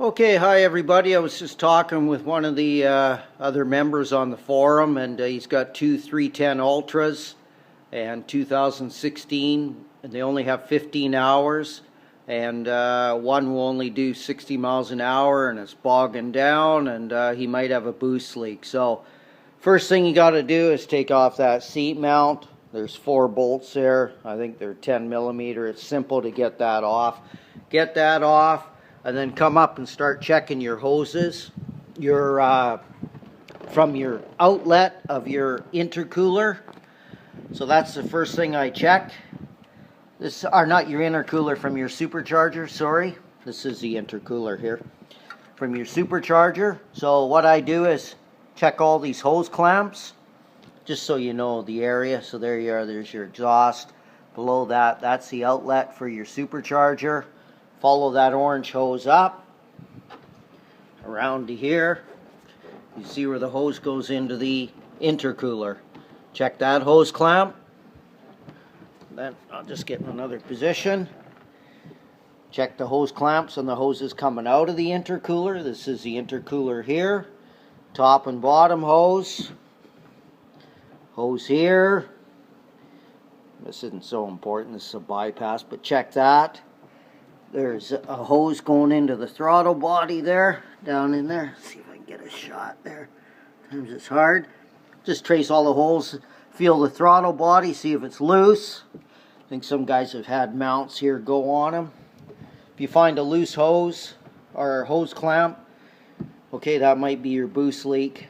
Okay, hi everybody. I was just talking with one of the other members on the forum, and he's got two 310 Ultras and 2016, and they only have 15 hours, and one will only do 60 miles an hour, and it's bogging down, and he might have a boost leak. So first thing you got to do is take off that seat mount. There's 4 bolts there. I think they're 10 millimeter. It's simple to get that off. Get that off, and then come up and start checking your hoses. From your outlet of your intercooler. So that's the first thing I check. This are not your intercooler, from your supercharger, sorry. This is the intercooler here. From your supercharger. So what I do is check all these hose clamps, just so you know the area. So there you are, there's your exhaust. Below that, that's the outlet for your supercharger. Follow that orange hose up around to here. You see where the hose goes into the intercooler. Check that hose clamp. Then I'll just get in another position. Check the hose clamps and the hoses coming out of the intercooler. This is the intercooler here. Top and bottom hose. Hose here. This isn't so important, this is a bypass, but check that. There's a hose going into the throttle body there, down in there. Let's see if I can get a shot there. Sometimes it's hard. Just trace all the holes, feel the throttle body, see if it's loose. I think some guys have had mounts here go on them. If you find a loose hose or hose clamp, okay, that might be your boost leak.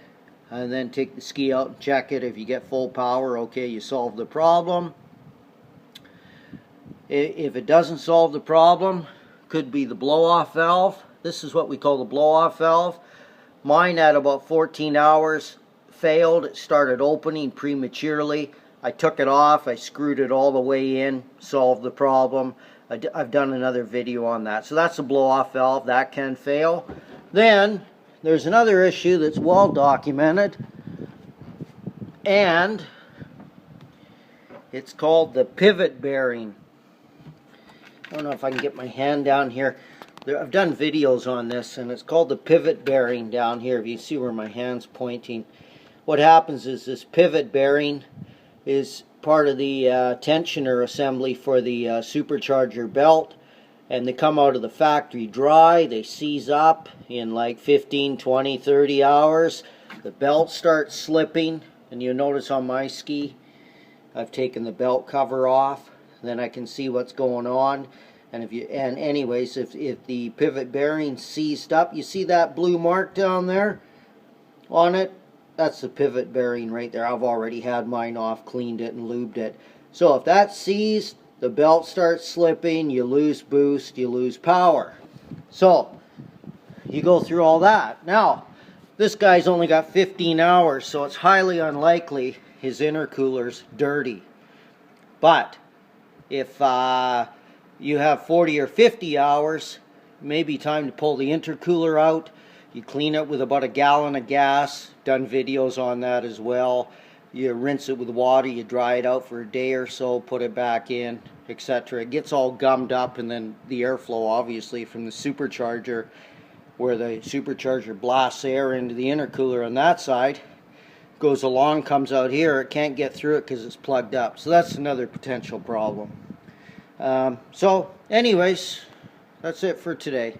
And then take the ski out and check it. If you get full power, okay, you solve the problem. If it doesn't solve the problem, could be the blow-off valve. This is what we call the blow-off valve. Mine at about 14 hours failed. It started opening prematurely. I took it off, I screwed it all the way in, solved the problem. I've done another video on that. So that's a blow-off valve, that can fail. Then there's another issue that's well documented, and it's called the pivot bearing. I don't know if I can get my hand down here. I've done videos on this, and it's called the pivot bearing down here. If you see where my hand's pointing, what happens is this pivot bearing is part of the tensioner assembly for the supercharger belt, and they come out of the factory dry. They seize up in like 15, 20, 30 hours. The belt starts slipping, and you'll notice on my ski I've taken the belt cover off. Then I can see what's going on. And anyways, if the pivot bearing seized up, you see that blue mark down there on it? That's the pivot bearing right there. I've already had mine off, cleaned it and lubed it. So if that's seized, the belt starts slipping, you lose boost, you lose power. So you go through all that. Now, this guy's only got 15 hours, so it's highly unlikely his intercooler's dirty. But if you have 40 or 50 hours, maybe time to pull the intercooler out. You clean it with about a gallon of gas. Done videos on that as well. You rinse it with water, you dry it out for a day or so, put it back in, etc. It gets all gummed up, and then the airflow, obviously, from the supercharger, where the supercharger blasts air into the intercooler on that side, goes along, comes out here. It can't get through it because it's plugged up. So that's another potential problem. So anyways, that's it for today.